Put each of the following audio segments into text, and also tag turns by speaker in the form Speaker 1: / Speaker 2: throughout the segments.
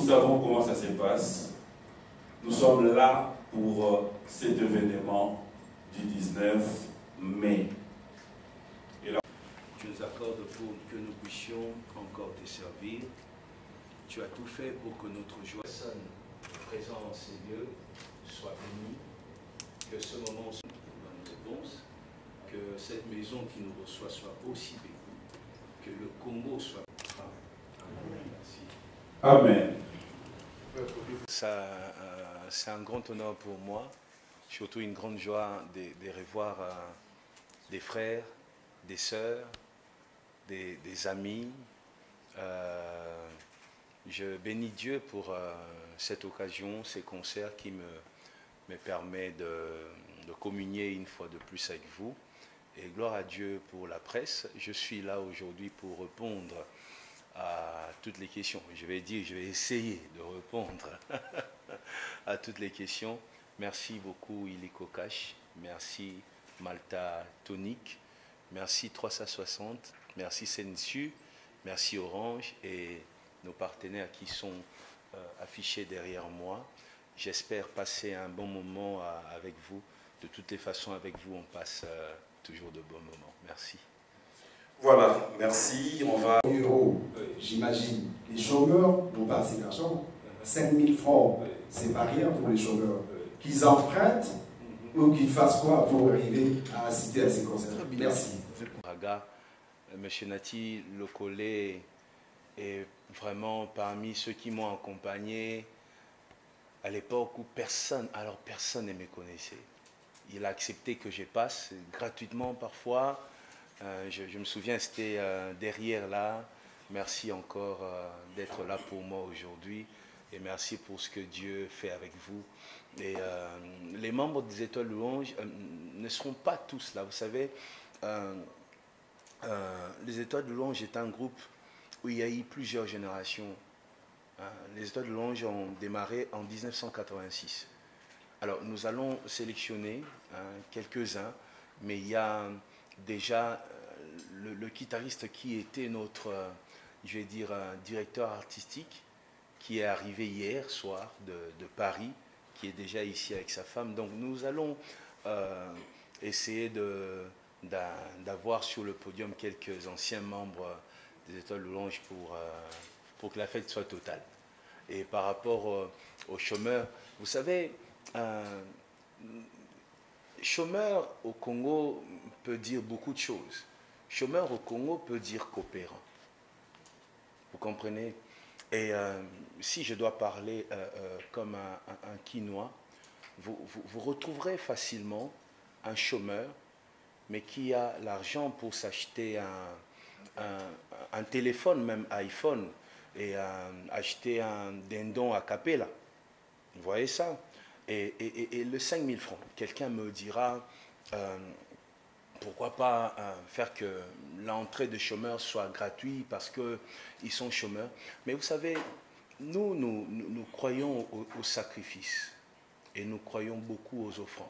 Speaker 1: savons comment ça se passe. Nous sommes là pour cet événement du 19 mai. Et là,
Speaker 2: tu nous accordes pour que nous puissions encore te servir. Tu as tout fait pour que notre joie présente en ces lieux soit bénie, que ce moment soit dans nos réponses, que cette maison qui nous reçoit soit aussi bénie, que le Congo soit... Amen. Merci.
Speaker 1: Amen.
Speaker 2: C'est un grand honneur pour moi, surtout une grande joie de revoir des frères, des sœurs, des amis. Je bénis Dieu pour cette occasion, ces concerts qui me permettent de communier une fois de plus avec vous. Et gloire à Dieu pour la presse. Je suis là aujourd'hui pour répondre à toutes les questions. Je vais essayer de répondre à toutes les questions. Merci beaucoup Illiko Cash, merci Malta Tonic, merci 360, merci Sensu, merci Orange et nos partenaires qui sont affichés derrière moi. J'espère passer un bon moment avec vous. De toutes les façons, avec vous, on passe toujours de bons moments. Merci.
Speaker 1: Voilà, merci. On va...
Speaker 3: Euros, j'imagine. Les chômeurs n'ont pas assez d'argent. 5 000 francs, c'est pas rien pour les chômeurs. Qu'ils empruntent ou qu'ils fassent quoi pour arriver à assister à ces concerts. Merci.
Speaker 2: Monsieur Nati Lokole est vraiment parmi ceux qui m'ont accompagné à l'époque où personne ne me connaissait. Il a accepté que je passe gratuitement parfois. Je me souviens, c'était derrière là. Merci encore d'être là pour moi aujourd'hui. Et merci pour ce que Dieu fait avec vous. Et les membres des Étoiles Louanges ne seront pas tous là. Vous savez, les Étoiles de Louange est un groupe où il y a eu plusieurs générations. Les Étoiles de Louange ont démarré en 1986. Alors, nous allons sélectionner quelques-uns, mais il y a déjà le guitariste qui était notre, je vais dire, directeur artistique, qui est arrivé hier soir de Paris, qui est déjà ici avec sa femme. Donc, nous allons essayer d'avoir sur le podium quelques anciens membres des Étoiles Louanges pour que la fête soit totale. Et par rapport aux chômeurs, vous savez, chômeur au Congo peut dire beaucoup de choses. Chômeur au Congo peut dire coopérant. Vous comprenez? Et si je dois parler comme un Quinois, vous retrouverez facilement un chômeur, mais qui a l'argent pour s'acheter un téléphone, même iPhone, et acheter un dindon à Capella. Vous voyez ça? Et le 5 000 francs, quelqu'un me dira, pourquoi pas faire que l'entrée de chômeurs soit gratuite parce qu'ils sont chômeurs. Mais vous savez, nous croyons au sacrifice et nous croyons beaucoup aux offrandes.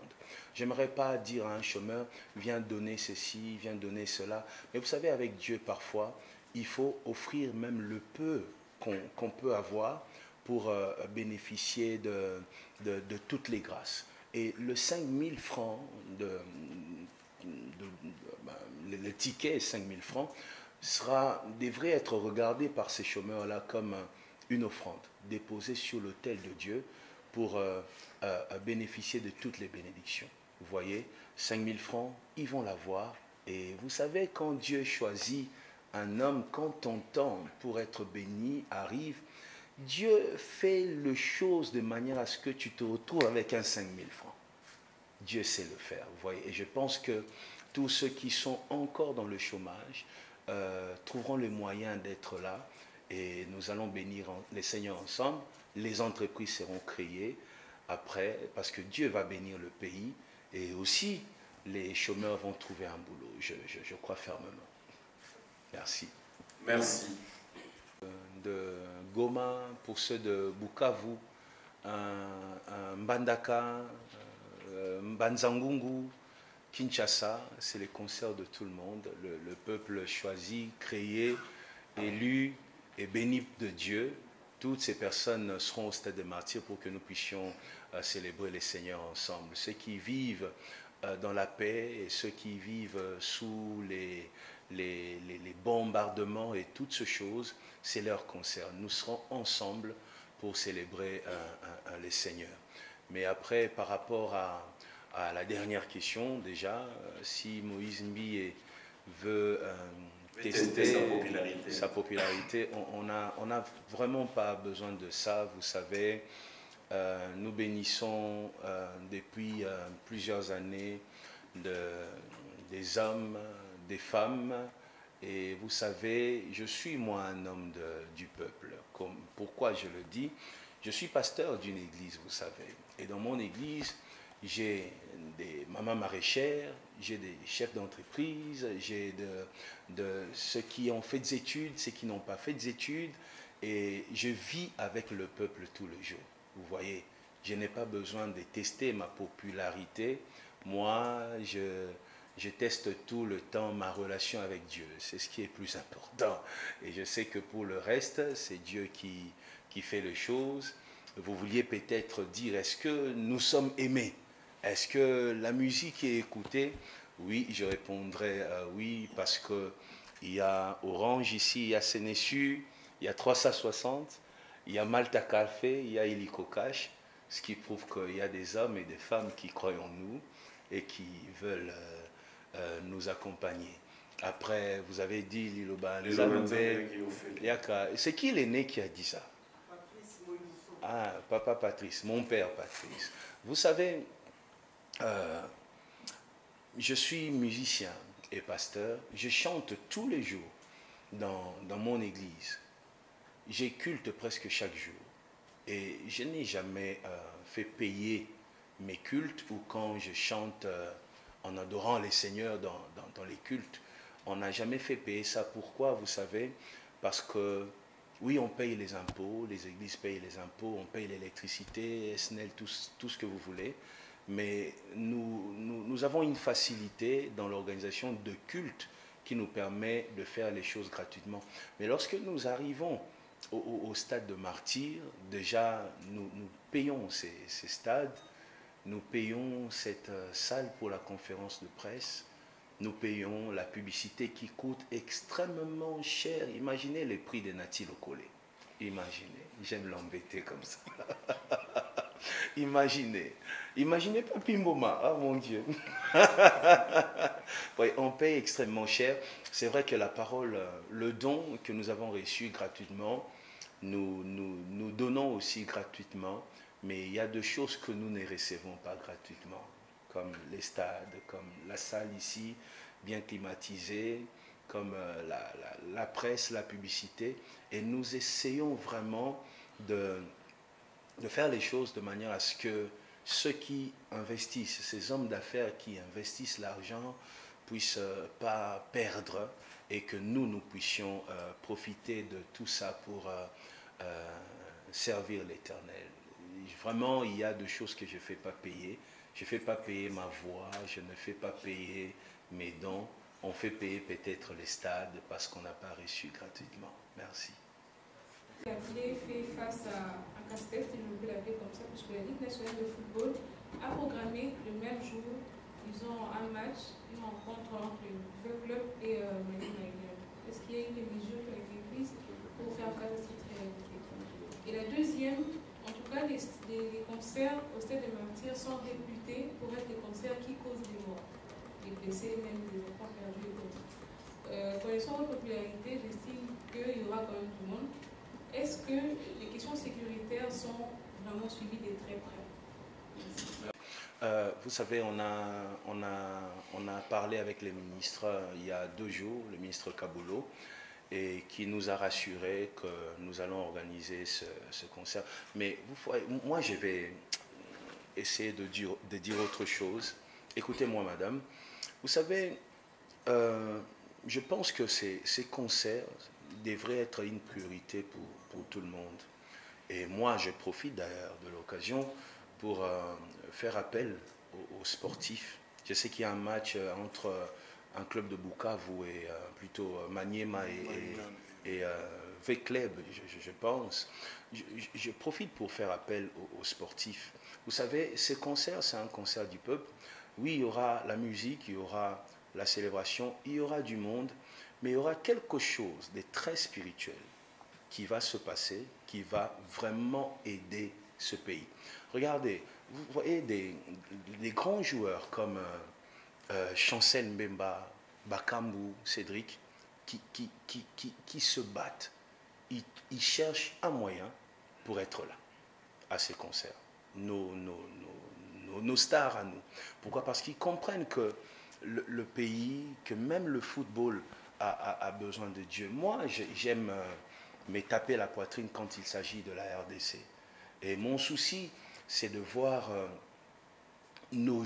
Speaker 2: J'aimerais pas dire à un chômeur, viens donner ceci, viens donner cela. Mais vous savez, avec Dieu, parfois, il faut offrir même le peu qu'on peut avoir pour bénéficier de toutes les grâces. Et le 5 000 francs, le ticket 5 000 francs, devrait être regardé par ces chômeurs-là comme une offrande déposée sur l'autel de Dieu pour bénéficier de toutes les bénédictions. Vous voyez, 5 000 francs, ils vont l'avoir. Et vous savez, quand Dieu choisit un homme, quand ton temps pour être béni arrive, Dieu fait les choses de manière à ce que tu te retrouves avec un 5 000 francs. Dieu sait le faire, vous voyez. Et je pense que tous ceux qui sont encore dans le chômage trouveront le moyen d'être là. Et nous allons bénir les Seigneurs ensemble. Les entreprises seront créées après, parce que Dieu va bénir le pays. Et aussi, les chômeurs vont trouver un boulot. Je crois fermement. Merci.
Speaker 1: Merci.
Speaker 2: De Goma, pour ceux de Bukavu, Mbandaka, Mbanzangungu, Kinshasa, c'est les concerts de tout le monde. Le peuple choisi, créé, élu et béni de Dieu toutes ces personnes seront au stade des martyrs pour que nous puissions célébrer les Seigneurs ensemble. Ceux qui vivent dans la paix et ceux qui vivent sous les bombardements et toutes ces choses, c'est leur concert. Nous serons ensemble pour célébrer les Seigneurs. Mais après, par rapport à la dernière question, déjà, si Moïse Mbi veut tester sa popularité, on n'a vraiment pas besoin de ça. Vous savez, nous bénissons depuis plusieurs années des hommes, des femmes, et vous savez, je suis moi un homme du peuple. Pourquoi je le dis? Je suis pasteur d'une église, vous savez, et dans mon église, j'ai des mamans maraîchères, j'ai des chefs d'entreprise, j'ai de ceux qui ont fait des études, ceux qui n'ont pas fait des études, et je vis avec le peuple tous les jours. Vous voyez, je n'ai pas besoin de tester ma popularité. Moi, je teste tout le temps ma relation avec Dieu. C'est ce qui est plus important. Et je sais que pour le reste, c'est Dieu qui fait les choses. Vous vouliez peut-être dire, est-ce que nous sommes aimés? Est-ce que la musique est écoutée? Oui, je répondrai oui, parce qu'il y a Orange ici, il y a Sénéchu, il y a 360, il y a Malta Café, il y a Illico Cash, ce qui prouve qu'il y a des hommes et des femmes qui croient en nous et qui veulent nous accompagner. Après, vous avez dit Liloba, c'est qui l'aîné qui a dit ça? Ah, papa Patrice, mon père Patrice. Vous savez, je suis musicien et pasteur, je chante tous les jours dans mon église. J'ai culte presque chaque jour et je n'ai jamais fait payer mes cultes ou quand je chante en adorant les seigneurs dans les cultes. On n'a jamais fait payer ça. Pourquoi? Vous savez, parce que oui, on paye les impôts, les églises payent les impôts, on paye l'électricité, SNEL, tout ce que vous voulez, mais nous avons une facilité dans l'organisation de cultes qui nous permet de faire les choses gratuitement. Mais lorsque nous arrivons au stade de martyr, déjà nous payons ces stades, nous payons cette salle pour la conférence de presse, nous payons la publicité qui coûte extrêmement cher. Imaginez les prix des Nati Lokole. Imaginez, j'aime l'embêter comme ça. Imaginez Papi Mboma, ah mon Dieu. Oui, on paye extrêmement cher. C'est vrai que la parole, le don que nous avons reçu gratuitement, nous donnons aussi gratuitement, mais il y a des choses que nous ne recevons pas gratuitement, comme les stades, comme la salle ici, bien climatisée, comme la presse, la publicité. Et nous essayons vraiment de faire les choses de manière à ce que ceux qui investissent, ces hommes d'affaires qui investissent l'argent, puissent pas perdre et que nous puissions profiter de tout ça pour servir l'Éternel. Vraiment, il y a des choses que je ne fais pas payer. Je ne fais pas payer ma voix, je ne fais pas payer mes dons. On fait payer peut-être les stades parce qu'on n'a pas reçu gratuitement. Merci.
Speaker 4: La Guinée fait face à un casse-tête, si je peux l'appeler comme ça, puisque la Ligue nationale de football a programmé le même jour, ils ont un match, une rencontre entre le Vieux Club et Mali United. Est-ce qu'il y a eu des mesures qui ont été prises pour faire face à cette réalité? Et la deuxième, en tout cas, les concerts au Stade des Martyrs sont réputés pour être des concerts qui causent des morts, des blessés, même des enfants perdus et d'autres. Connaissant votre popularité, j'estime qu'il y aura quand même du monde. Est-ce que les questions sécuritaires sont vraiment suivies de très près?
Speaker 2: Vous savez, on a parlé avec les ministres il y a 2 jours, le ministre Kaboulou, et qui nous a rassuré que nous allons organiser ce concert. Mais moi, je vais essayer de dire autre chose. Écoutez-moi, madame. Vous savez, je pense que ces concerts devraient être une priorité pour tout le monde. Et moi, je profite d'ailleurs de l'occasion pour faire appel aux sportifs. Je sais qu'il y a un match entre un club de Bukavu et plutôt Maniema et Vecleb, je pense. Je profite pour faire appel aux sportifs. Vous savez, ce concert, c'est un concert du peuple. Oui, il y aura la musique, il y aura la célébration, il y aura du monde, mais il y aura quelque chose de très spirituel qui va se passer, qui va vraiment aider ce pays. Regardez, vous voyez des grands joueurs comme Chancel Mbemba, Bakambu, Cédric, qui se battent. Ils cherchent un moyen pour être là, à ces concerts. Nos stars à nous. Pourquoi? Parce qu'ils comprennent que le pays, que même le football a besoin de Dieu. Moi, j'aime me taper la poitrine quand il s'agit de la RDC. Et mon souci, c'est de voir nos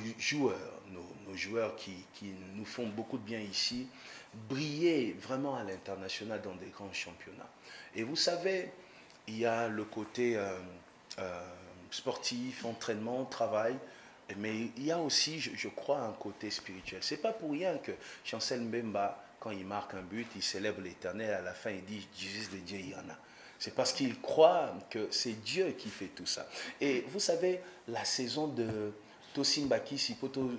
Speaker 2: joueurs qui nous font beaucoup de bien ici, briller vraiment à l'international dans des grands championnats. Et vous savez, il y a le côté sportif, entraînement, travail, mais il y a aussi, je crois, un côté spirituel. C'est pas pour rien que Chancel Mbemba, quand il marque un but, il célèbre l'Éternel, à la fin il dit « Jésus de Dieu, il y en a ». C'est parce qu'il croit que c'est Dieu qui fait tout ça. Et vous savez, la saison de Tosimbaki, si poto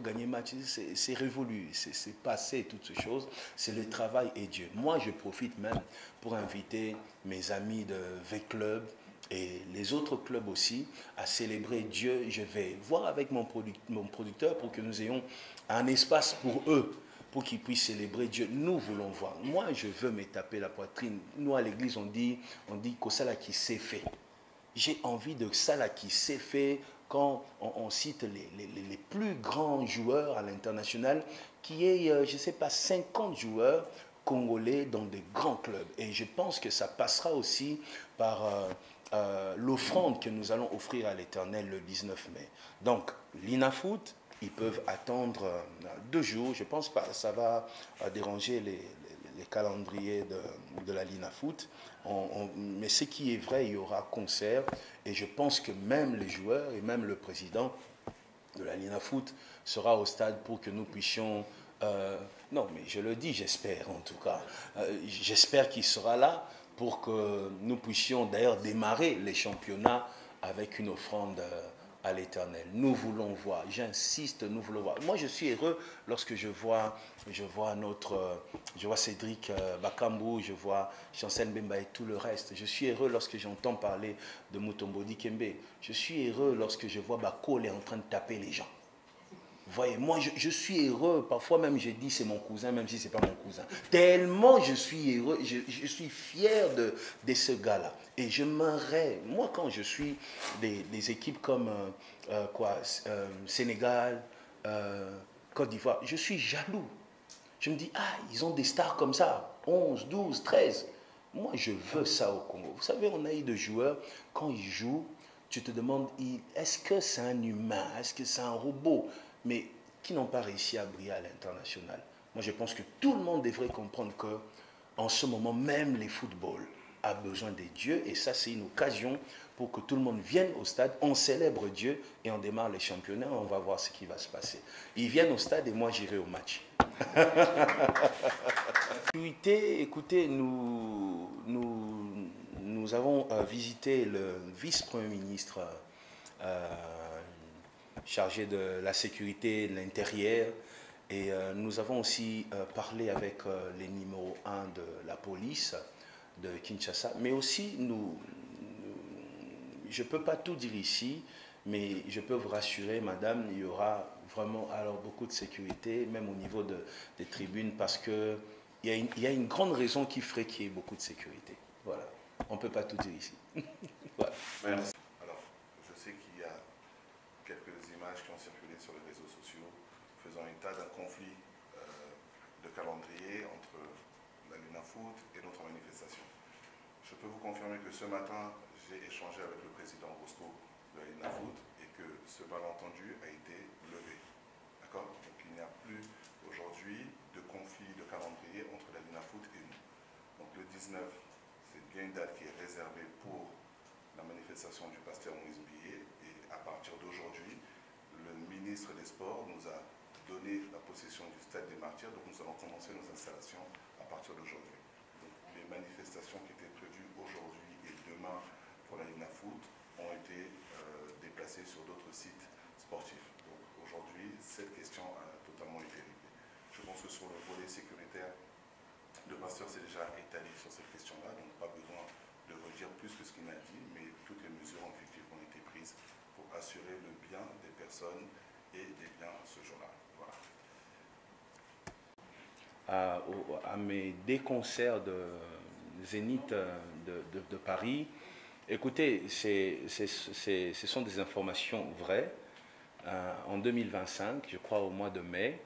Speaker 2: gagner match, c'est révolu, c'est passé, toutes ces choses. C'est le travail et Dieu. Moi, je profite même pour inviter mes amis de V-Club et les autres clubs aussi à célébrer Dieu. Je vais voir avec mon producteur pour que nous ayons un espace pour eux, pour qu'ils puissent célébrer Dieu. Nous voulons voir. Moi, je veux me taper la poitrine. Nous, à l'église, on dit Kosala qui s'est fait. J'ai envie de ça qui s'est fait quand on cite les plus grands joueurs à l'international, qui est, je ne sais pas, 50 joueurs congolais dans des grands clubs. Et je pense que ça passera aussi par l'offrande que nous allons offrir à l'Éternel le 19 mai. Donc, l'INAFOOT, ils peuvent attendre 2 jours. Je ne pense pas que ça va déranger les calendriers de la LINAFOOT. Mais ce qui est vrai, il y aura concert. Et je pense que même les joueurs et même le président de la LINAFOOT sera au stade pour que nous puissions... non, mais je le dis, j'espère en tout cas. J'espère qu'il sera là pour que nous puissions d'ailleurs démarrer les championnats avec une offrande à l'Éternel. Nous voulons voir, j'insiste, nous voulons voir. Moi, je suis heureux lorsque je vois Cédric Bakambu, je vois Chancel Mbemba et tout le reste. Je suis heureux lorsque j'entends parler de Mutombo Dikembe. Je suis heureux lorsque je vois Bakole en train de taper les gens. Vous voyez, moi, je suis heureux. Parfois même, je dis c'est mon cousin, même si ce n'est pas mon cousin. Tellement je suis heureux, je suis fier de ce gars-là. Et je m'arrête. Moi, quand je suis des équipes comme Sénégal, Côte d'Ivoire, je suis jaloux. Je me dis, ah, ils ont des stars comme ça, 11, 12, 13. Moi, je veux ça au Congo. Vous savez, on a eu des joueurs, quand ils jouent, tu te demandes, est-ce que c'est un humain? Est-ce que c'est un robot? Mais qui n'ont pas réussi à briller à l'international. Moi, je pense que tout le monde devrait comprendre que, en ce moment, même les footballs a besoin des dieux. Et ça, c'est une occasion pour que tout le monde vienne au stade. On célèbre Dieu et on démarre les championnats. On va voir ce qui va se passer. Ils viennent au stade et moi, j'irai au match. Écoutez, nous avons visité le vice-premier ministre chargé de la sécurité, de l'intérieur, et nous avons aussi parlé avec les numéros 1 de la police de Kinshasa, mais aussi je ne peux pas tout dire ici, mais je peux vous rassurer, madame, il y aura vraiment alors beaucoup de sécurité, même au niveau des tribunes, parce qu'il y a une grande raison qui ferait qu'il y ait beaucoup de sécurité. Voilà, on ne peut pas tout dire ici. Voilà.
Speaker 1: Merci.
Speaker 5: Alors, je sais qu'il y a quelques images qui ont circulé sur les réseaux sociaux faisant état d'un conflit de calendrier entre la LINAFOOT et notre manifestation. Je peux vous confirmer que ce matin, j'ai échangé avec le président Roscoe de la LINAFOOT et que ce malentendu a été levé. D'accord? Donc il n'y a plus aujourd'hui de conflit de calendrier entre la LINAFOOT et nous. Donc le 19, c'est bien une date qui est réservée pour la manifestation du pasteur Moïse Billet, et à partir d'aujourd'hui, le ministre des Sports nous a donner la possession du stade des Martyrs. Donc nous allons commencer nos installations à partir d'aujourd'hui. Les manifestations qui étaient prévues aujourd'hui et demain pour la Ligue Foot ont été déplacées sur d'autres sites sportifs. Donc aujourd'hui, cette question a totalement été réglée. Je pense que sur le volet sécuritaire, le pasteur s'est déjà étalé sur cette question-là, donc pas besoin de redire plus que ce qu'il m'a dit, mais toutes les mesures ont effectivement été prises pour assurer le bien des personnes et des biens ce jour-là. Voilà.
Speaker 2: À mes deux concerts de Zénith de Paris, écoutez, ce sont des informations vraies. En 2025, je crois au mois de mai.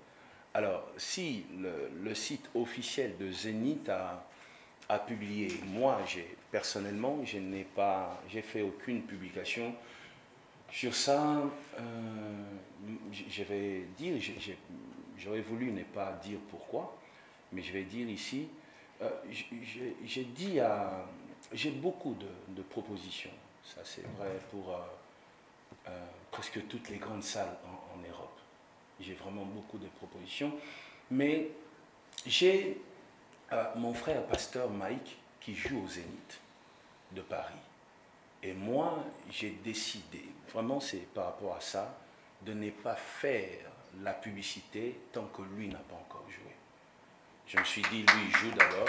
Speaker 2: Alors, si le site officiel de Zénith a publié, moi, personnellement, j'ai fait aucune publication sur ça. Je vais dire, j'aurais voulu ne pas dire pourquoi, mais je vais dire ici, j'ai beaucoup de propositions. Ça, c'est vrai pour presque toutes les grandes salles en Europe. J'ai vraiment beaucoup de propositions, mais j'ai mon frère pasteur Mike qui joue au Zénith de Paris. Et moi, j'ai décidé, vraiment c'est par rapport à ça, de ne pas faire la publicité tant que lui n'a pas encore joué. Je me suis dit, lui, il joue d'abord.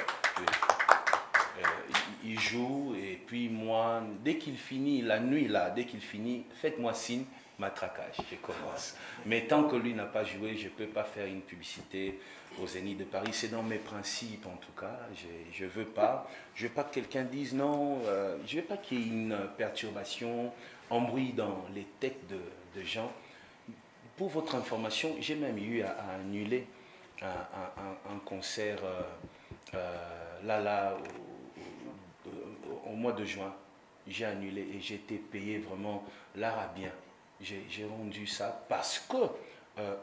Speaker 2: Il joue, et puis moi, dès qu'il finit, la nuit là, dès qu'il finit, faites-moi signe, matraquage, je commence. Mais tant que lui n'a pas joué, je ne peux pas faire une publicité au Zénith de Paris. C'est dans mes principes en tout cas. Je ne veux pas que quelqu'un dise non, je ne veux pas qu'il y ait une perturbation, un bruit dans les têtes de gens. Pour votre information, j'ai même eu à annuler un concert au mois de juin. J'ai annulé et j'ai été payé vraiment l'arabien. J'ai rendu ça parce que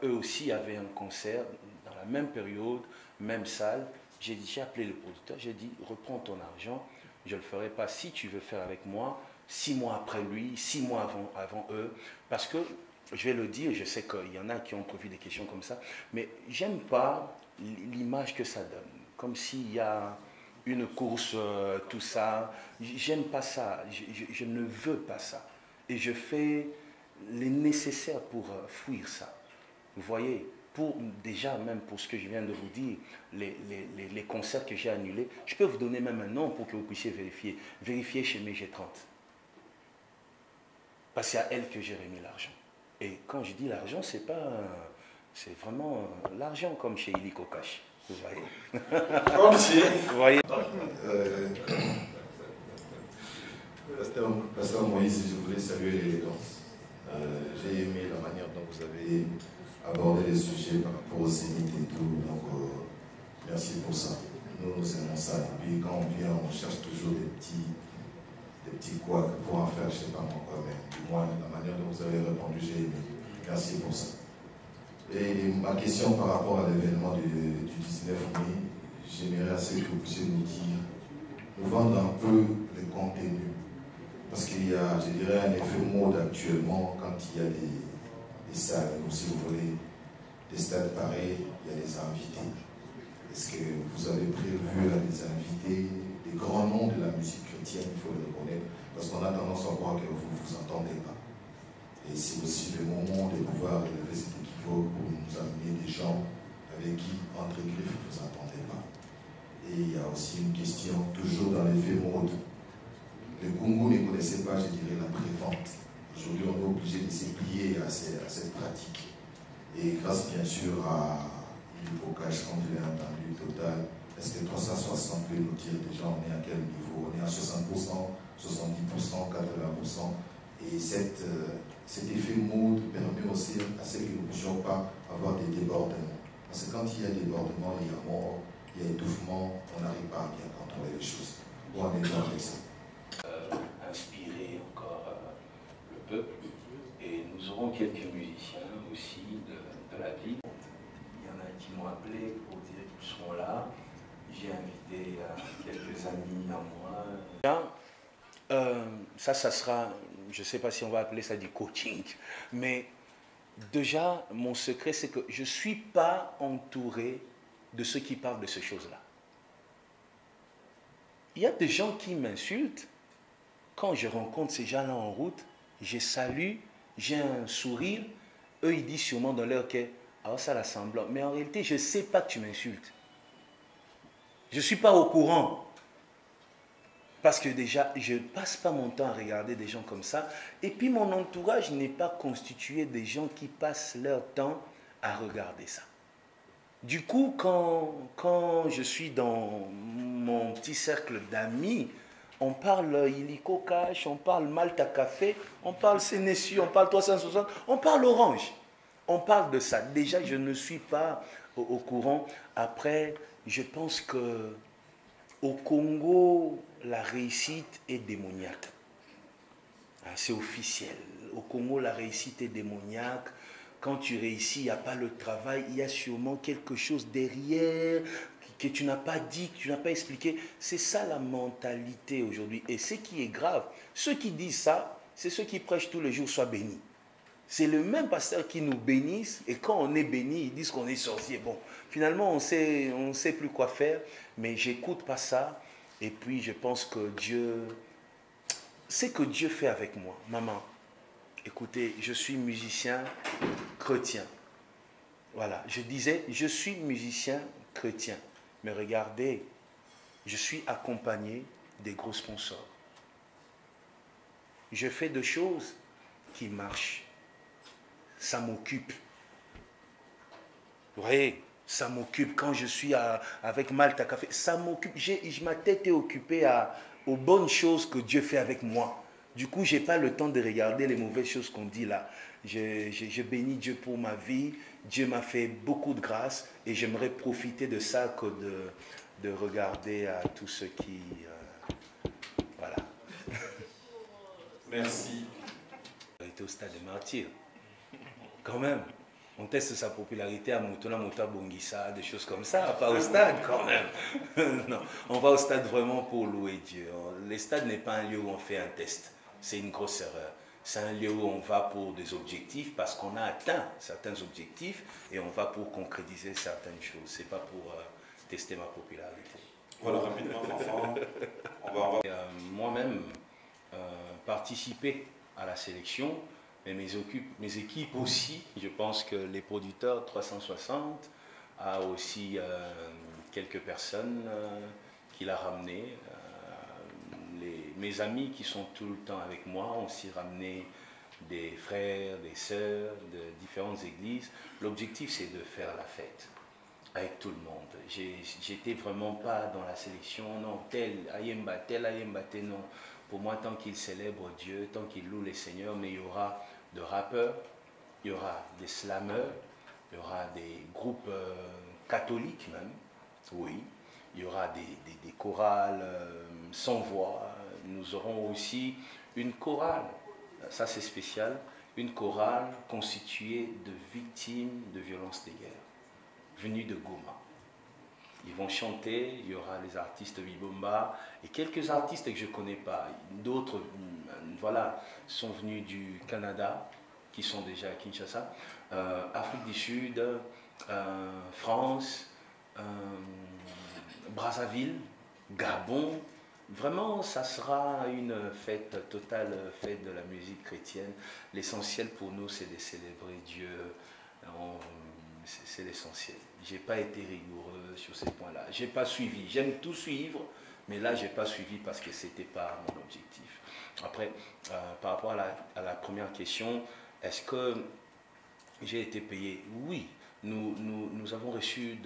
Speaker 2: eux aussi avaient un concert dans la même période, même salle. J'ai appelé le producteur, j'ai dit reprends ton argent, je ne le ferai pas si tu veux faire avec moi, 6 mois après lui, 6 mois avant eux, parce que je vais le dire, je sais qu'il y en a qui ont prévu des questions comme ça, mais j'aime pas l'image que ça donne, comme s'il y a une course, tout ça. J'aime pas ça, je ne veux pas ça. Et je fais les nécessaires pour fuir ça. Vous voyez, déjà même pour ce que je viens de vous dire, les concerts que j'ai annulés, je peux vous donner même un nom pour que vous puissiez vérifier. Vérifiez chez mes G30. Parce que c'est à elle que j'ai remis l'argent. Et quand je dis l'argent, c'est vraiment l'argent comme chez Illico Cash. Vous voyez.
Speaker 3: Comme chez.
Speaker 2: Vous voyez.
Speaker 6: Pasteur Moïse, je voulais saluer l'élégance. J'ai aimé la manière dont vous avez abordé les sujets par rapport au Zénith et tout. Donc, merci pour ça. Nous aimons ça. Et puis, quand on vient, on cherche toujours des petits couacs pour en faire, je ne sais pas moi quoi, mais du moins, la manière dont vous avez répondu, j'ai aimé. Merci pour ça. Et ma question par rapport à l'événement du 19 mai, j'aimerais assez que vous puissiez nous dire, nous vendre un peu le contenu. Parce qu'il y a, je dirais, un effet mode actuellement quand il y a des salles, ou si vous voulez, des stades pareils, il y a des invités. Est-ce que vous avez prévu des invités, des grands noms de la musique chrétienne, il faut le reconnaître, parce qu'on a tendance à croire que vous ne vous entendez pas. Et c'est aussi le moment de pouvoir relever cet équivoque pour nous amener des gens avec qui, entre griffes, vous ne vous entendez pas. Et il y a aussi une question, toujours dans l'effet mode. Le Congo ne connaissait pas, je dirais, la prévente. Aujourd'hui, on est obligé de se plier à cette pratique. Et grâce, bien sûr, à Illico Cash, comme je l'ai entendu, Total, est-ce que 360 peut nous dire déjà on est à quel niveau? On est à 60%, 70%, 80%. Et cet effet mode permet aussi à ce que nous ne puissions pas avoir des débordements. Parce que quand il y a débordement, il y a mort, il y a étouffement, on n'arrive pas à bien contrôler les choses. Où en est-on avec ça?
Speaker 2: Inspirer encore le peuple. Et nous aurons quelques musiciens aussi de la ville. Il y en a qui m'ont appelé pour dire qu'ils seront là. J'ai invité quelques amis à moi. Ça sera, je ne sais pas si on va appeler ça du coaching, mais Déjà, mon secret, c'est que je ne suis pas entouré de ceux qui parlent de ces choses-là. Il y a des gens qui m'insultent. Quand je rencontre ces gens-là en route, je salue, j'ai un sourire. Eux, ils disent sûrement dans leur cœur, ah, ça la semblant. Mais en réalité, je ne sais pas que tu m'insultes. Je ne suis pas au courant. Parce que déjà, je ne passe pas mon temps à regarder des gens comme ça. Et puis, mon entourage n'est pas constitué des gens qui passent leur temps à regarder ça. Du coup, quand je suis dans mon petit cercle d'amis, on parle illico cash, on parle Malta Café, on parle Sénessu, on parle 360, on parle Orange. On parle de ça. Déjà, je ne suis pas au courant. Après, je pense que au Congo, la réussite est démoniaque. C'est officiel. Au Congo, la réussite est démoniaque. Quand tu réussis, il n'y a pas le travail, il y a sûrement quelque chose derrière que tu n'as pas dit, que tu n'as pas expliqué. C'est ça la mentalité aujourd'hui. Et ce qui est grave, ceux qui disent ça, c'est ceux qui prêchent tous les jours, sois bénis. C'est le même pasteur qui nous bénisse, et quand on est béni, ils disent qu'on est sorcier. Bon, finalement, on sait plus quoi faire, mais j'écoute pas ça. Et puis, je pense que Dieu, c'est que Dieu fait avec moi. Maman, écoutez, je suis musicien chrétien. Voilà, je disais, je suis musicien chrétien. Mais regardez, je suis accompagné des gros sponsors. Je fais des choses qui marchent. Ça m'occupe. Vous voyez, ça m'occupe. Quand je suis avec Malta Café, ça m'occupe. Ma tête est occupée aux bonnes choses que Dieu fait avec moi. Du coup, je n'ai pas le temps de regarder les mauvaises choses qu'on dit là. Je bénis Dieu pour ma vie. Dieu m'a fait beaucoup de grâce et j'aimerais profiter de ça que de regarder à tous ceux qui... voilà.
Speaker 1: Merci.
Speaker 2: Il était au stade des martyrs. Quand même, on teste sa popularité à Moutouna, Mouta Bongissa, des choses comme ça, pas au stade quand même. Non, on va au stade vraiment pour louer Dieu. Le stade n'est pas un lieu où on fait un test, c'est une grosse erreur. C'est un lieu où on va pour des objectifs parce qu'on a atteint certains objectifs et on va pour concrétiser certaines choses. C'est pas pour tester ma popularité.
Speaker 1: Voilà, rapidement, Fanfan, on va...
Speaker 2: Moi-même, participer à la sélection, mais mes équipes aussi. Je pense que les producteurs 360 a aussi quelques personnes qui l'a ramené. Mes amis qui sont tout le temps avec moi ont aussi ramené des frères, des sœurs de différentes églises. L'objectif, c'est de faire la fête avec tout le monde. J'étais vraiment pas dans la sélection, non, tel Ayemba, non. Pour moi, tant qu'il célèbre Dieu, tant qu'il loue les seigneurs, mais il y aura de rappeurs, il y aura des slameurs, il y aura des groupes catholiques même, oui. Il y aura des chorales sans voix. Nous aurons aussi une chorale, ça c'est spécial, une chorale constituée de victimes de violences de guerre, venues de Goma. Ils vont chanter, il y aura les artistes Bibomba et quelques artistes que je ne connais pas. D'autres, voilà, sont venus du Canada, qui sont déjà à Kinshasa, Afrique du Sud, France, Brazzaville, Gabon. Vraiment, ça sera une fête, totale fête de la musique chrétienne. L'essentiel pour nous, c'est de célébrer Dieu. C'est l'essentiel. Je n'ai pas été rigoureux sur ces points-là. Je n'ai pas suivi. J'aime tout suivre, mais là, je n'ai pas suivi parce que ce n'était pas mon objectif. Après, par rapport à la première question, est-ce que j'ai été payé? Oui. Nous avons reçu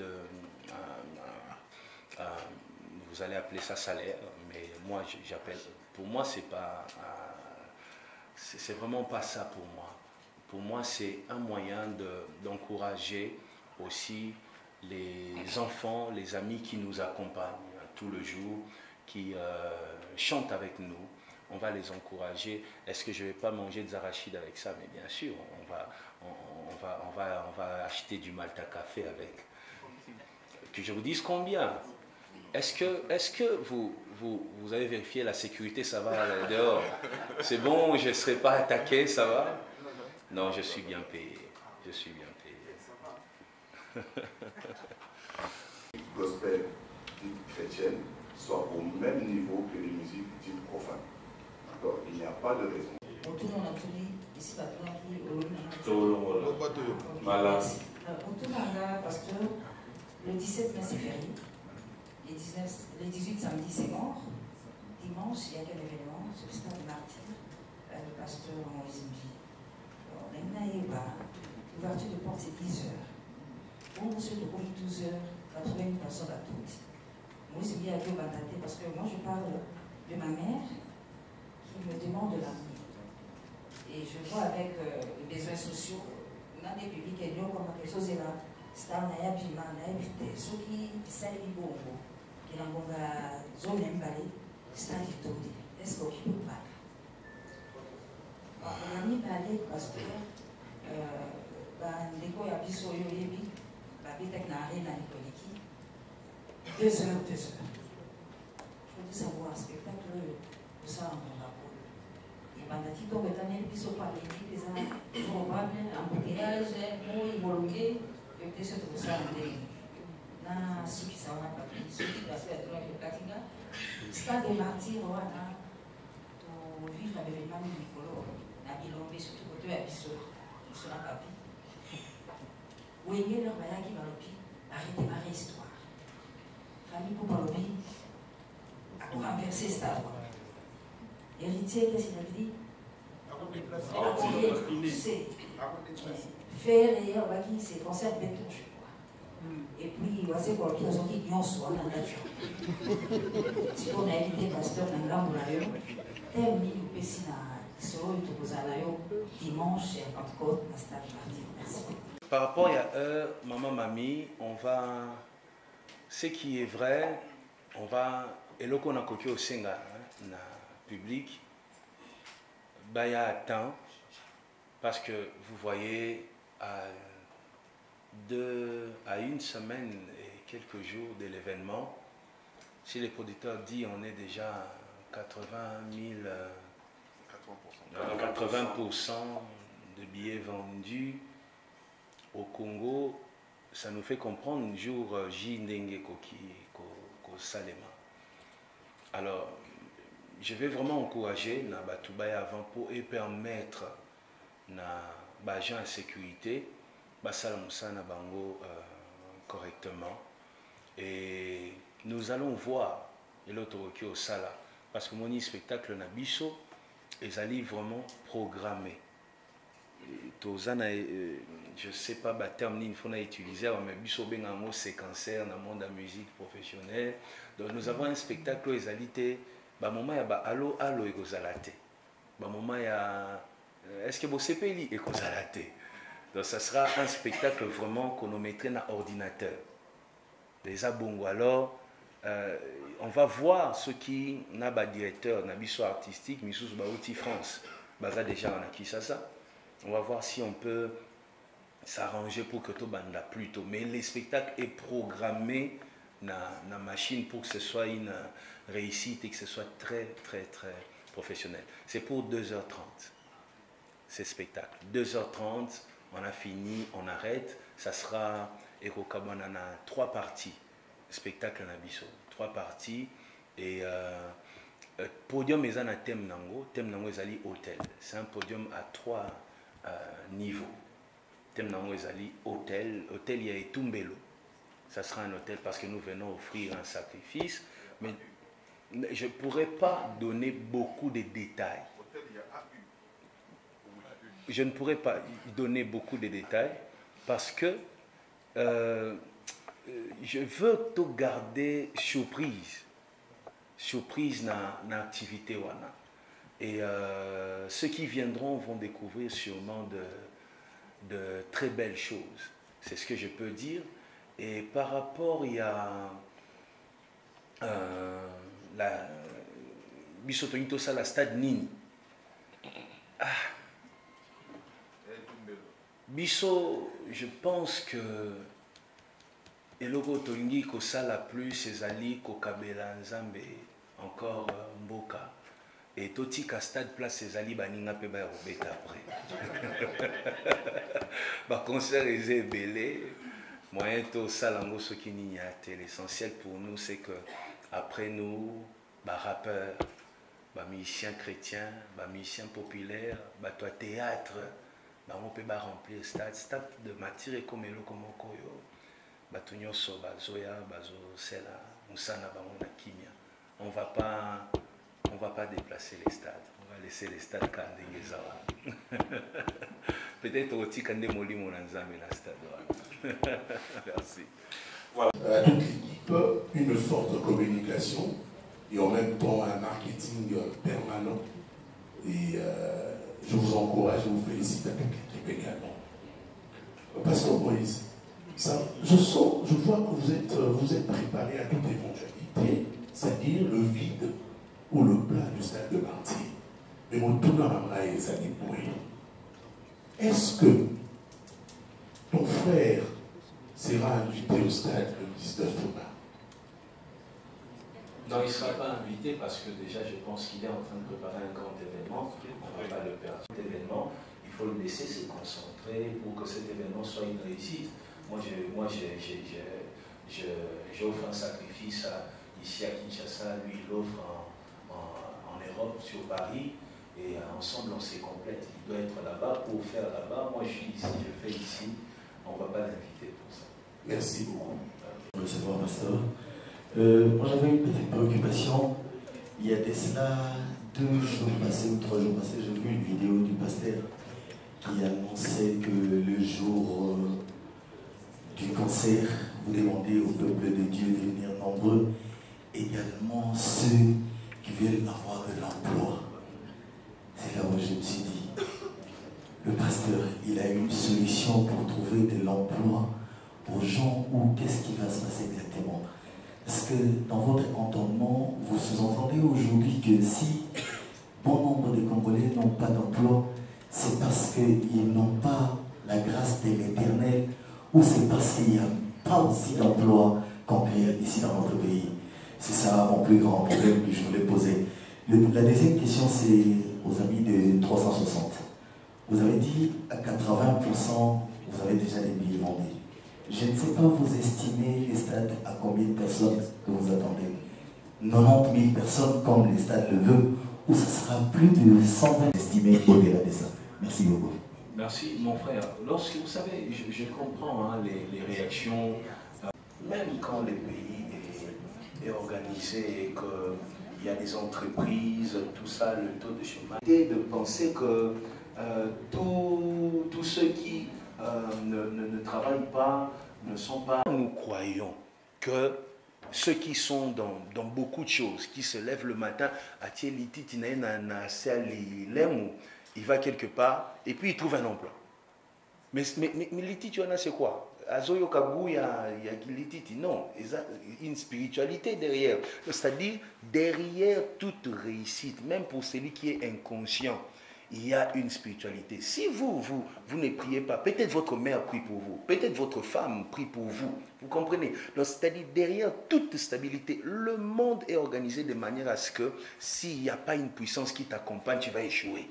Speaker 2: vous allez appeler ça salaire, mais moi j'appelle, pour moi c'est pas, c'est vraiment pas ça pour moi. Pour moi c'est un moyen d'encourager aussi les enfants, les amis qui nous accompagnent tout le jour, qui chantent avec nous. On va les encourager. Est-ce que je ne vais pas manger des arachides avec ça? Mais bien sûr, on va acheter du Malta Café avec. Que je vous dise combien? Est-ce que vous avez vérifié la sécurité? Ça va dehors? C'est bon, je ne serai pas attaqué, ça va? Non, je suis bien payé. Je suis bien payé.
Speaker 5: Gospel dite chrétienne soit au même niveau que les musiques dites profanes. D'accord? Il n'y a pas de raison.
Speaker 1: Malade.
Speaker 7: Parce que le 17 mai c'est férié, les 18 samedi c'est mort, dimanche il y a quel événement, c'est le stade Martyr, le pasteur Moïse Mbi. L'ouverture de porte c'est 10h. Bon, monsieur de 12h, 80 personnes à toutes. Moïse Mbi a été mandaté parce que moi je parle de ma mère qui me demande de l'amener. Et je vois avec les besoins sociaux, on a des publics et nous comme quelque chose là, c'est un ayabima, un ayabité, ceux qui savent les bons mots, qui n'ont pas zone emballée, c'est un victoire. Est-ce qu'on peut pas? On a mis parler parce que l'écho a pris sur Yoyebi, la bitec n'a rien à l'écoliki, 2 heures. Je veux savoir, spectacle, pour ça, on va. Bandati to betane piso pale ni pesa probable embouteillage muy volonté eu te se to sande na suki sauna papi suki aspect de katinga stade martyr wana to vivre avec les mamans Nicolo na bilombe surtout côté ya biso sur la papi wenye leur bayaki balobi arrêter ma histoire famille pour balobi pour renverser stade. Héritier, qu'est-ce qu'il avait dit? C'est faire et c'est concert de touche. Et puis, voici pour qui ils ont dit non, soit dans la nature. Si on a évité pasteur dans l'Amboulayo, terminé le Pessina, solo et tout dimanche et Pentecôte, à Stade Martyr. Merci.
Speaker 2: Par rapport à maman, mamie, on va. Ce qui est vrai, on va. Et là qu'on a copié au Sénat, public, il y a temps, parce que vous voyez, à 1 semaine et quelques jours de l'événement, si les producteurs disent on est déjà à 80% de billets vendus au Congo, ça nous fait comprendre un jour J Ndenge Ko Salema. Alors, je vais vraiment encourager na Batubaya avant pour et permettre na bagent en sécurité basala musana bango correctement et nous allons voir l'autre qui au sala parce que mon spectacle na biso ils allaient vraiment programmer tozana je sais pas ba terme ni faut na utiliser mais biso benga mo séquenceur dans monde de musique professionnelle donc nous avons un spectacle ils allaient ba moment ya ba allo ekozalate ba moment ya est-ce que vous savez ekozalate donc ça sera un spectacle vraiment qu'on nous mettrait dans ordinateur les abongo alors on va voir ce qui n'a pas directeur n'a biso artistique misous ba outil France baza déjà on a qui ça on va voir si on peut s'arranger pour que tout banda plus tôt mais les spectacles est programmé na machine pour que ce soit une réussite et que ce soit très professionnel. C'est pour 2h30 ces spectacles. 2h30, on a fini, on arrête. Ça sera Ekokabanana 3 parties. Spectacle Nabiso, 3 parties. Et podium est un thème nango. Thème nango est ali hôtel. C'est un podium à 3 niveaux. Thème nango est ali hôtel. Hôtel il y a Etumbelo. Ça sera un hôtel parce que nous venons offrir un sacrifice. Mais je ne pourrais pas donner beaucoup de détails. Je ne pourrais pas donner beaucoup de détails parce que je veux tout garder surprise. Surprise dans l'activité. Et ceux qui viendront vont découvrir sûrement de très belles choses. C'est ce que je peux dire. Et par rapport, il y a la Bisotonito ça la stade Nini. Biso, je pense que Eloko Tolingi Kosala plus ses alliés Kokabela Nzambe encore Mboka. Et totika stade place ezali baninga pe ba robeta après. Ba concert est belé. Moyen to salango ce qui n'y a été. L'essentiel pour nous c'est que après nous, ba rappeurs, ba musiciens chrétiens, ba musiciens populaires, ba toi théâtre, ba on peut ba remplir stade de matière comme le comme koyo. Ba tunyo so ba zoya, ba zo sela, musana ba on kimia. On va pas déplacer les stades. On va laisser les stades Kandengezawa. Peut-être aussi Kandemoli Monanzame la stade. Merci.
Speaker 8: Voilà. À toute l'équipe, une forte communication et en même temps un marketing permanent. Et je vous encourage, je vous félicite à toute l'équipe également. Pasteur Moïse, ça, je vois que vous êtes préparé à toute éventualité, c'est-à-dire le vide ou le plat du stade de Martyr. Mais mon tournant à est-ce que ton frère sera invité au stade le 19 mars?
Speaker 2: Non, il ne sera pas invité parce que déjà je pense qu'il est en train de préparer un grand événement. On ne va pas le perdre. Cet événement, il faut le laisser se concentrer pour que cet événement soit une réussite. Moi, j'offre un sacrifice ici à Kinshasa, lui il offre en Europe, sur Paris, et ensemble on se complète. Il doit être là-bas pour faire là-bas. Moi je suis ici, je fais ici. On ne va pas l'inviter pour ça.
Speaker 8: Merci beaucoup.
Speaker 9: Recevoir, pasteur. Moi j'avais une petite préoccupation. Il y a de cela 2 jours passés ou 3 jours passés, j'ai vu une vidéo du pasteur qui annonçait que le jour du concert, vous demandez au peuple de Dieu de venir nombreux, également ceux qui veulent avoir de l'emploi. C'est là où je me suis dit, le pasteur, il a une solution pour trouver de l'emploi aux gens, ou qu'est-ce qui va se passer exactement? Est-ce que dans votre entendement, vous sous-entendez aujourd'hui que si bon nombre de Congolais n'ont pas d'emploi, c'est parce qu'ils n'ont pas la grâce de l'Éternel, ou c'est parce qu'il n'y a pas aussi d'emploi concret ici dans notre pays? C'est ça mon plus grand problème que je voulais poser. La deuxième question, c'est aux amis de 360. Vous avez dit à 80%, vous avez déjà des billets vendus. Je ne sais pas, vous estimez les stades à combien de personnes que vous attendez? 90 000 personnes comme les stades le veulent, ou ce sera plus de 120 estimés au-delà de ça? Merci beaucoup.
Speaker 2: Merci mon frère. Lorsque vous savez, je comprends hein, les réactions, même quand le pays est organisé et qu'il y a des entreprises, tout ça, le taux de chômage, de penser que tous ceux qui ne travaillent pas ne sont pas... Nous croyons que ceux qui sont dans beaucoup de choses, qui se lèvent le matin, il va quelque part et puis il trouve un emploi. Mais l'ititi, c'est quoi? Azoyo Kagu, il y a l'ititi. Non, il y a une spiritualité derrière. C'est-à-dire, derrière toute réussite, même pour celui qui est inconscient, il y a une spiritualité. Si vous ne priez pas, peut-être votre mère prie pour vous, peut-être votre femme prie pour vous. Vous comprenez? C'est-à-dire, derrière toute stabilité, le monde est organisé de manière à ce que s'il n'y a pas une puissance qui t'accompagne, tu vas échouer.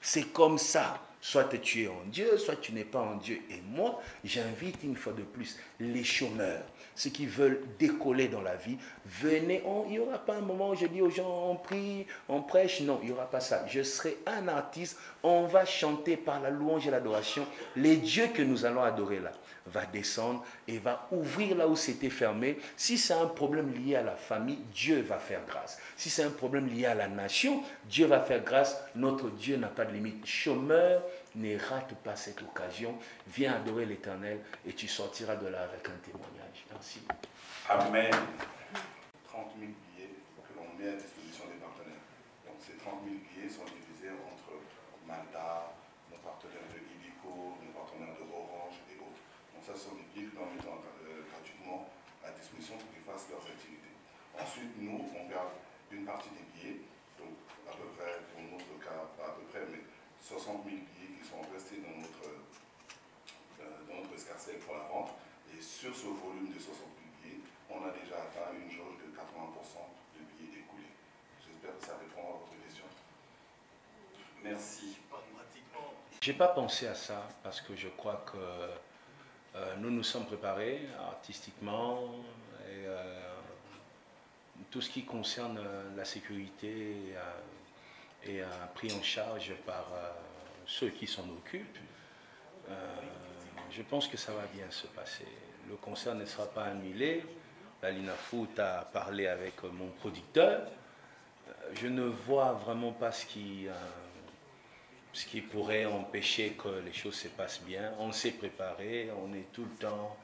Speaker 2: C'est comme ça. Soit tu es en Dieu, soit tu n'es pas en Dieu. Et moi, j'invite une fois de plus les chômeurs, ceux qui veulent décoller dans la vie, venez. Il n'y aura pas un moment où je dis aux gens, on prie, on prêche. Non, il n'y aura pas ça. Je serai un artiste, on va chanter par la louange et l'adoration. Les dieux que nous allons adorer là va descendre et va ouvrir là où c'était fermé. Si c'est un problème lié à la famille, Dieu va faire grâce. Si c'est un problème lié à la nation, Dieu va faire grâce. Notre Dieu n'a pas de limite. Chômeur, ne rate pas cette occasion. Viens adorer l'Éternel et tu sortiras de là avec un témoignage. Merci.
Speaker 1: Amen.
Speaker 5: 30 000 billets que l'on met à disposition des partenaires. Donc ces 30 000 billets sont divisés entre Malta, nos partenaires de Illico, nos partenaires de Orange et autres. Donc ça, ce sont des billets que l'on met gratuitement à disposition pour qu'ils fassent leurs activités. Ensuite, nous, on garde une partie des billets, donc à peu près, pour notre cas, pas à peu près, mais 60 000 billets qui sont restés dans notre escarcelle pour la vente. Et sur ce volume de 60 000 billets, on a déjà atteint une jauge de 80% de billets écoulés. J'espère que ça répond à votre question.
Speaker 2: J'ai pas pensé à ça parce que je crois que nous nous sommes préparés artistiquement et tout ce qui concerne la sécurité est pris en charge par ceux qui s'en occupent. Je pense que ça va bien se passer. Le concert ne sera pas annulé. La Linafoot a parlé avec mon producteur. Je ne vois vraiment pas ce qui pourrait empêcher que les choses se passent bien. On s'est préparé, on est tout le temps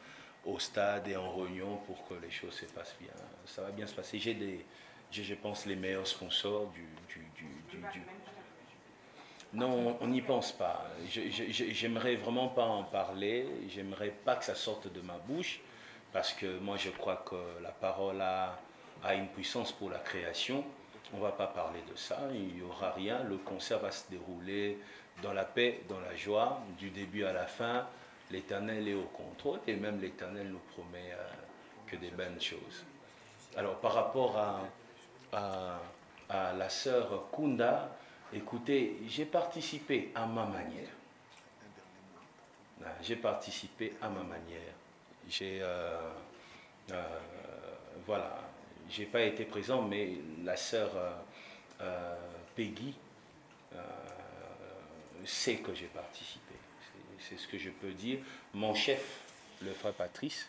Speaker 2: au stade et en réunion pour que les choses se passent bien. Ça va bien se passer. J'ai, je pense, les meilleurs sponsors Non, on n'y pense pas. J'aimerais vraiment pas en parler. J'aimerais pas que ça sorte de ma bouche parce que moi, je crois que la parole a une puissance pour la création. On ne va pas parler de ça, il n'y aura rien. Le concert va se dérouler dans la paix, dans la joie, du début à la fin. L'Éternel est au contrôle et même l'Éternel nous promet que des bonnes choses. Alors par rapport à la sœur Kunda, écoutez, j'ai participé à ma manière. J'ai participé à ma manière. Voilà. Je n'ai pas été présent, mais la sœur Peggy sait que j'ai participé. C'est ce que je peux dire. Mon chef, le frère Patrice,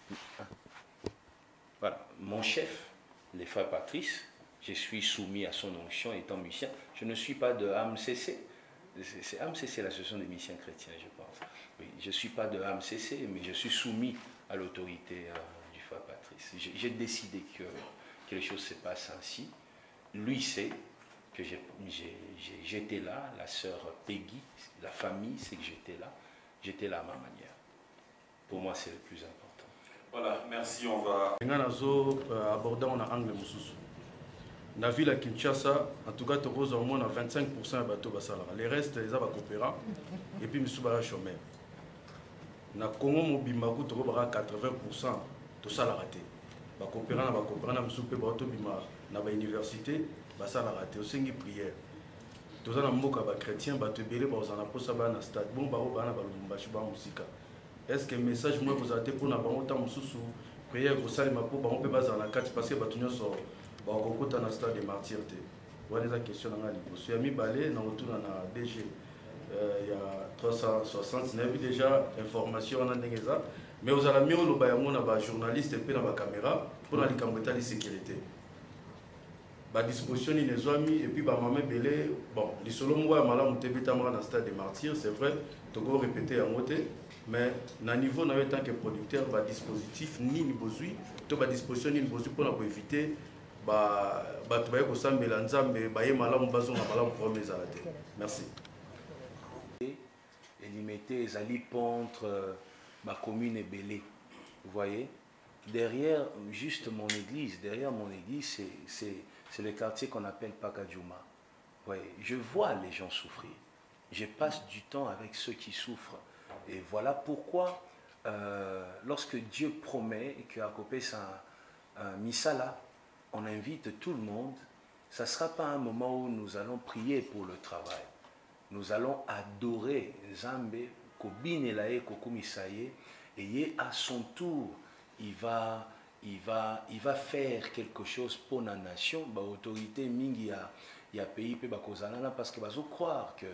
Speaker 2: voilà, mon chef, le frère Patrice, je suis soumis à son onction étant musicien. Je ne suis pas de AMCC. C'est AMCC, l'association des musiciens chrétiens, je pense. Oui, je ne suis pas de AMCC, mais je suis soumis à l'autorité du frère Patrice. J'ai décidé que les choses se passent ainsi. Lui sait que j'étais là, la sœur Peggy, la famille sait que j'étais là à ma manière. Pour moi, c'est le plus important.
Speaker 1: Voilà, merci, on va...
Speaker 10: Nous avons abordé un angle. Dans la ville de Kinshasa, en tout cas, nous avons 25% de bateaux. Les restes, ils ont coopéré. Et puis, nous avons chômé. Dans le Congo, nous avons 80% de ça raté. Les coopérants, na ba université basala raté osengi prière toza na mboka ba chrétien bato ebele bazana posa ba na stade bon ba bana ba lumbashi ba musika est-ce que message moi vous ate pour na bango ta mususu prière ko salima po bango pe bazana kati parce que bato nyonso ba kokota na stade des martyrs te voilà la question na ngali boso ya mibale na otuna na DG il y a 369 déjà information na ndengeza mais vous allez mieux le bayango na ba journaliste et puis na ba caméra pour la likambo de sécurité. La disposition ni les amis et puis bah maman belé bon les solo moi malam tebeta dans le stade des martyrs c'est vrai tu peux répéter en moté mais na niveau na tant que producteur bah dispositif ni besoin to ba disposition ni besoin pour éviter bah tu vas ko sambela nzambe ba ye malam bazo na malam promesse arrêté merci
Speaker 2: et limiter les alliés contre ma commune et belé vous voyez derrière juste mon église c'est le quartier qu'on appelle Pakadjouma. Ouais, je vois les gens souffrir. Je passe du temps avec ceux qui souffrent. Et voilà pourquoi, lorsque Dieu promet qu'à Kopé Misala, on invite tout le monde, ça ne sera pas un moment où nous allons prier pour le travail. Nous allons adorer Zambé, Kobinelae, Kokumisaye, et à son tour, il va faire quelque chose pour la nation, l'autorité mingi ya pays pe bakozalana parce que bazo croire que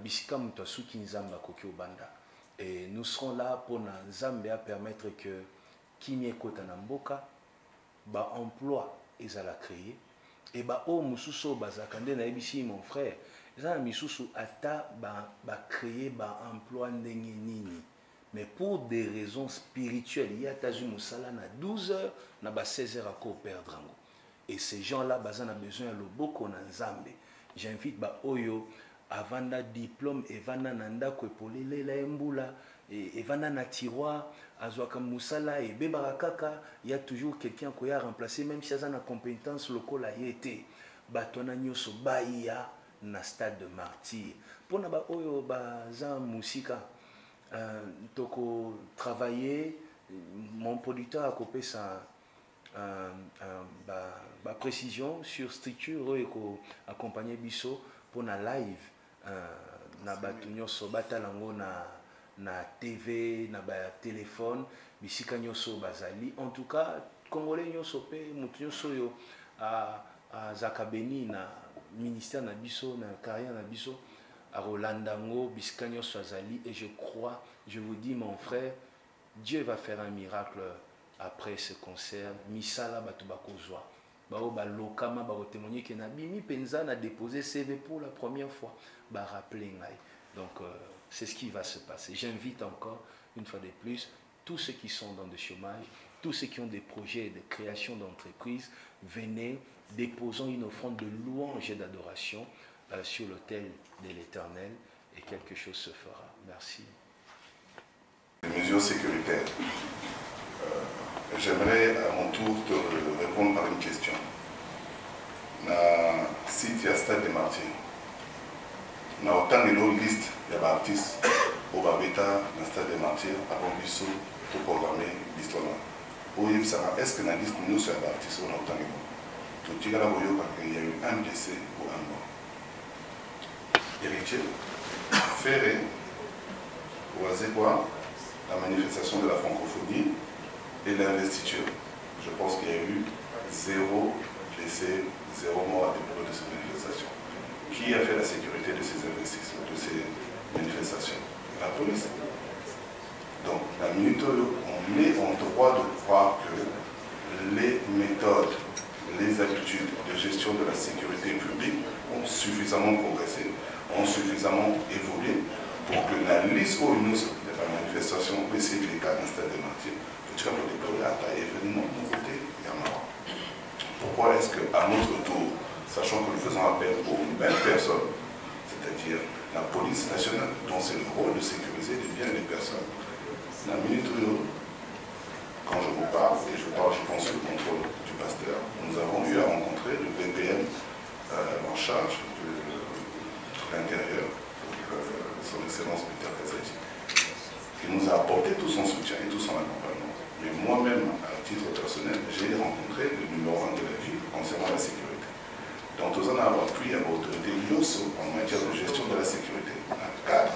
Speaker 2: bisikam tasuki nzamba koki obanda et nous serons là pour na nzambe à permettre que kimie kota na mboka ba emploi ezala créer et ba o mususu bazakande na ebisi mon frère ezala misusu ata ba créer ba emploi ndenge nini. Mais pour des raisons spirituelles, il y a Tazu Moussala na 12 heures, na 16 heures à perdre. Et ces gens-là, ils ont besoin de beaucoup na Nzambe. J'invite ba Oyo avant le diplôme, et vana nanda kwepolele la embula, et vana na tiroir, azwaka Moussala et bebarakaka, il y a toujours quelqu'un qui a remplacé, même si il y a une compétence locale à y été. Batona nyoso baïa na stade de martyr. Pour na ba Oyo ba za musika. Toko travailler, mon producteur a coupé sa précision sur structure et accompagner Bisso pour la live na bato nyonso batalango na TV, na ba téléphone, bisika nyonso bazali. En tout cas, Congolais nyonso pe mutu nyonso yo a zakabeni na ministère na biso na carrière na biso a Rolandango bisika nyonso azali, et je crois, je vous dis mon frère, Dieu va faire un miracle après ce concert. Misala bato bakozwa. Bao balokama ba témoigner que na bimi penza na déposé CV pour la première fois. Ba rappeler ngai. Donc c'est ce qui va se passer. J'invite encore une fois de plus tous ceux qui sont dans le chômage, tous ceux qui ont des projets de création d'entreprise, venez, déposons une offrande de louange et d'adoration sur l'autel de l'Éternel, et quelque chose se fera. Merci.
Speaker 5: Les mesures sécuritaires. J'aimerais à mon tour te répondre par une question. Na site ya Stade des Martyrs, na autant de liste il y a artistes au Babeta na Stade des Martyrs avant biso tout programmé l'histoire. Oui, ça est-ce que na liste nous sur artistes on a autant de tout il y a eu un blessé ou un mort. Héritier, Ferré, Oazekwa, la manifestation de la francophonie et l'investiture. Je pense qu'il y a eu 0 blessé, 0 mort à dépôt de cette manifestation. Qui a fait la sécurité de ces investissements, de ces manifestations? La police. Donc, la minute où on est en droit de croire que les méthodes, les habitudes de gestion de la sécurité publique ont suffisamment progressé, ont suffisamment évolué pour que la liste ou une autre de la manifestation puisse être les cas d'un Stade des Martyrs. Tu vas déployer à ta événement de côté, il y a marre. Pourquoi est-ce qu'à notre tour, sachant que nous faisons appel aux mêmes personnes, c'est-à-dire la police nationale, dont c'est le rôle de sécuriser les biens des personnes, la minute où, quand je vous parle, et je parle, je pense, au contrôle du pasteur, nous avons eu à rencontrer le VPN en charge de l'intérieur, son excellence Peter Kazadi, qui nous a apporté tout son soutien et tout son accompagnement. Mais moi-même, à titre personnel, j'ai rencontré le numéro 1 de la ville concernant la sécurité. Donc, nous en avons appris à l'autorité LIOSO en matière de gestion de la sécurité. Dans le cadre,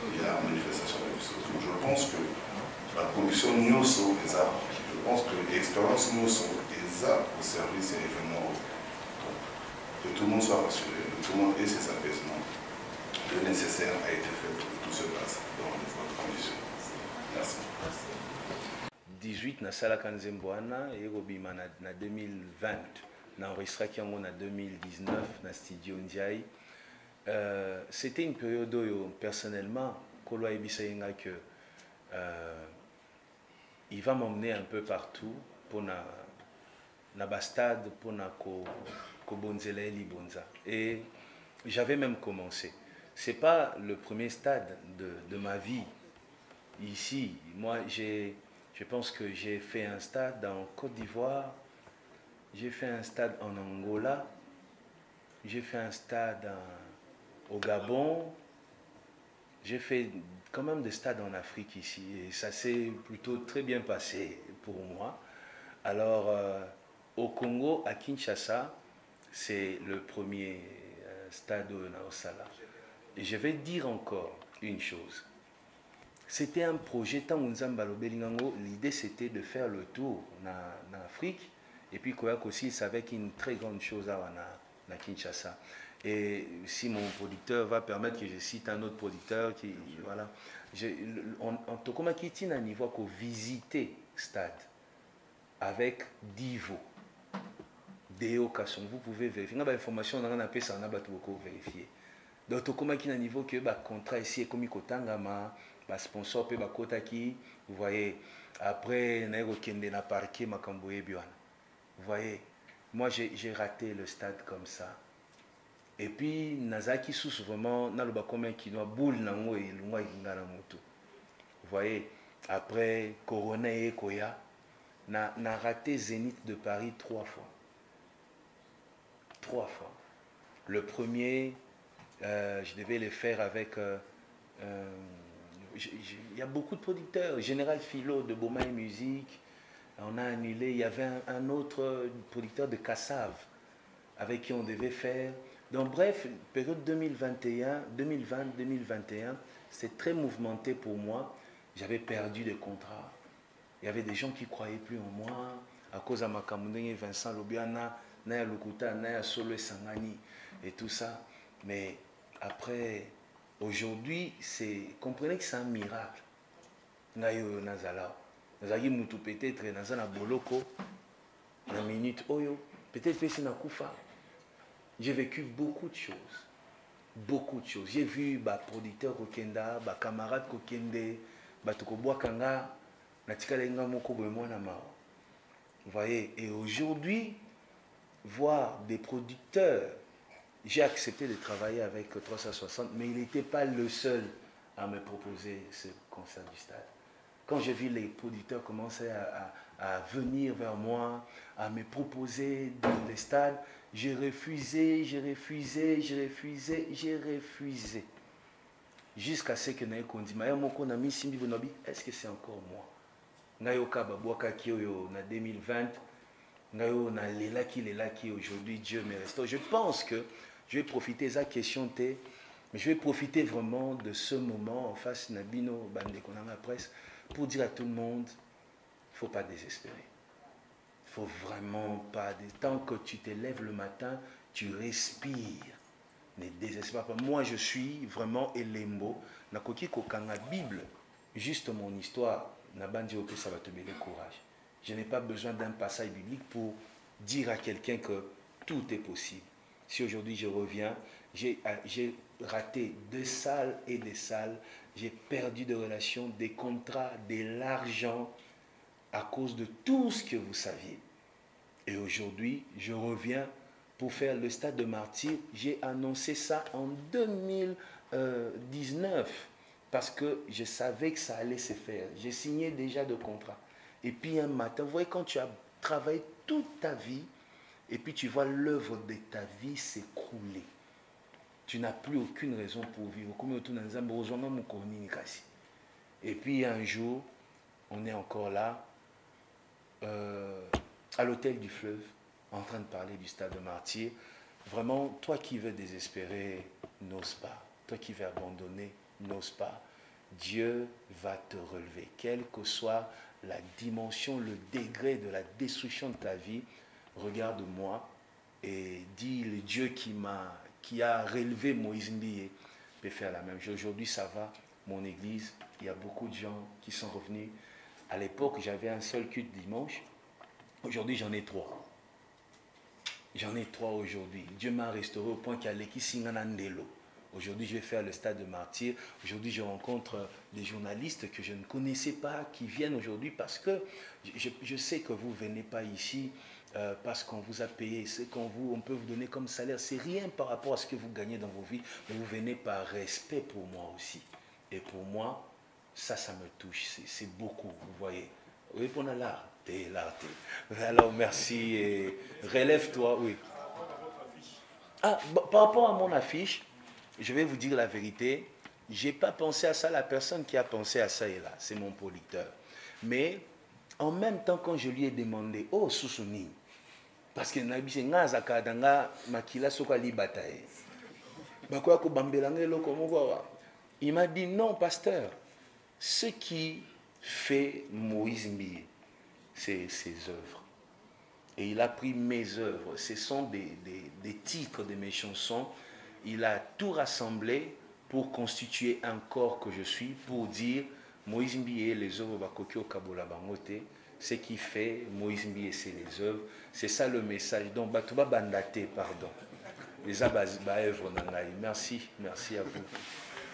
Speaker 5: il y a la manifestation de l'IOSO. Donc, je pense que la commission NIOSO est là. Je pense que l'expérience NIOSO est là au service des événements. Donc, que tout le monde soit rassuré, que tout le monde ait ses apaisements. Le nécessaire a été fait pour que tout se passe dans les bonnes conditions. Merci.
Speaker 2: 18 na sala kanzemboana et robima na 2020 na enregistraki yango na 2019 na studio Ndiaye. C'était une période où personnellement Kolo ayebisa yenga que il va m'emmener un peu partout pour na bastade pour na ko bonzela libonza, et j'avais même commencé. C'est pas le premier stade de ma vie ici. Moi je pense que j'ai fait un stade en Côte d'Ivoire, j'ai fait un stade en Angola, j'ai fait un stade au Gabon, j'ai fait quand même des stades en Afrique ici, et ça s'est plutôt très bien passé pour moi. Alors au Congo, à Kinshasa, c'est le premier stade au Naosala. Et je vais dire encore une chose. C'était un projet, l'idée c'était de faire le tour en Afrique, et puis Koyak aussi, il savait qu'il y a une très grande chose à Kinshasa. Et si mon producteur va permettre que je cite un autre producteur, qui, voilà, en tout cas, qui est à niveau qu'on visiter stade avec Divo, Deo Kasson, vous pouvez vérifier. Il y a des informations, on a appelé ça, on a beaucoup vérifier. Donc, tout comme qui a un niveau que le contrat ici est comme il y a sponsor pe bakotaki, vous voyez. Après na kende na parquet makamboye biwana. Vous voyez, moi j'ai raté le stade comme ça. Et puis nazaki sous vraiment na loba comme qui doit boule nango et lungwa ngana moto. Vous voyez, après Corona et Koya na raté Zénith de Paris 3 fois. 3 fois. Le premier je devais le faire avec il y a beaucoup de producteurs, Général Philo de Boma et Musique, on a annulé. Il y avait un autre producteur de Kassav avec qui on devait faire Donc bref, période 2021, 2020-2021, c'est très mouvementé pour moi. J'avais perdu des contrats. Il y avait des gens qui ne croyaient plus en moi à cause de Makamundenge, Vincent Lobiana, Naya Lukuta, Naya Solo et Sangani et tout ça. Mais après, aujourd'hui, comprenez que c'est un miracle. Nayo Nazala. Nazagi Moutou peut-être, Nazana Boloko, na minute Oyo, peut-être que c'est Nakoufa. J'ai vécu beaucoup de choses. Beaucoup de choses. J'ai vu bah, producteur Kokenda, bah, camarade Kokende, bah, Tokoboa Kanga, Natikalenga Moko Bemwana Mao. Vous voyez, et aujourd'hui, voir des producteurs, j'ai accepté de travailler avec 360, mais il n'était pas le seul à me proposer ce concert du stade. Quand j'ai vu les producteurs commencer à venir vers moi, à me proposer dans les stades, j'ai refusé, j'ai refusé, j'ai refusé, j'ai refusé. Jusqu'à ce que Naye Kondi, est-ce que c'est encore moi? Nayo Kababouaka Kyoyo na 2020, Nayo na Lelaki aujourd'hui, Dieu me restaure. Je pense que je vais profiter de cette question, mais je vais profiter vraiment de ce moment en face Nabino Bandekonanga Presse pour dire à tout le monde, il ne faut pas désespérer. Il ne faut vraiment pas. Tant que tu te lèves le matin, tu respires. Ne désespère pas. Moi, je suis vraiment Elembo. Nakoki Kokanga Bible, juste mon histoire. Nabandi Ope, ça va te donner courage. Je n'ai pas besoin d'un passage biblique pour dire à quelqu'un que tout est possible. Si aujourd'hui je reviens, j'ai raté des salles et des salles, j'ai perdu des relations, des contrats, de l'argent à cause de tout ce que vous saviez. Et aujourd'hui, je reviens pour faire le stade de Martyrs. J'ai annoncé ça en 2019 parce que je savais que ça allait se faire. J'ai signé déjà de contrat. Et puis un matin, vous voyez, quand tu as travaillé toute ta vie, et puis tu vois l'œuvre de ta vie s'écrouler. Tu n'as plus aucune raison pour vivre. Et puis un jour, on est encore là, à l'hôtel du Fleuve, en train de parler du stade de Martyrs. Vraiment, toi qui veux désespérer, n'ose pas. Toi qui veux abandonner, n'ose pas. Dieu va te relever. Quelle que soit la dimension, le degré de la destruction de ta vie, regarde-moi et dis le Dieu qui a relevé Moïse Mbiye peut faire la même chose. Aujourd'hui, ça va, mon église, il y a beaucoup de gens qui sont revenus. À l'époque, j'avais un seul culte dimanche. Aujourd'hui, j'en ai 3. J'en ai 3 aujourd'hui. Dieu m'a restauré au point qu'il y a l'équipe Singanandelo. Aujourd'hui, je vais faire le stade de Martyrs. Aujourd'hui, je rencontre des journalistes que je ne connaissais pas qui viennent aujourd'hui parce que je sais que vous ne venez pas ici parce qu'on vous a payé. Ce qu'on peut vous donner comme salaire, c'est rien par rapport à ce que vous gagnez dans vos vies. Mais vous venez par respect pour moi aussi. Et pour moi, ça me touche. C'est beaucoup, vous voyez. Oui, pour l'art. Alors, merci. Et relève-toi, oui. Ah, par rapport à mon affiche, je vais vous dire la vérité, je n'ai pas pensé à ça, la personne qui a pensé à ça est là, c'est mon producteur. Mais en même temps, quand je lui ai demandé, oh, Sousouni, parce que il m'a dit, non, pasteur, ce qui fait Moïse Mbiye, c'est ses œuvres. Et il a pris mes œuvres, ce sont des titres de mes chansons. Il a tout rassemblé pour constituer un corps que je suis, pour dire Moïse Mbiye, les œuvres Bakokyo Kabola Bangote, ce qui fait Moïse Mbiye, c'est les œuvres. C'est ça le message. Donc, Batouba Bandate, pardon. Les œuvres Nangaï. Merci à vous.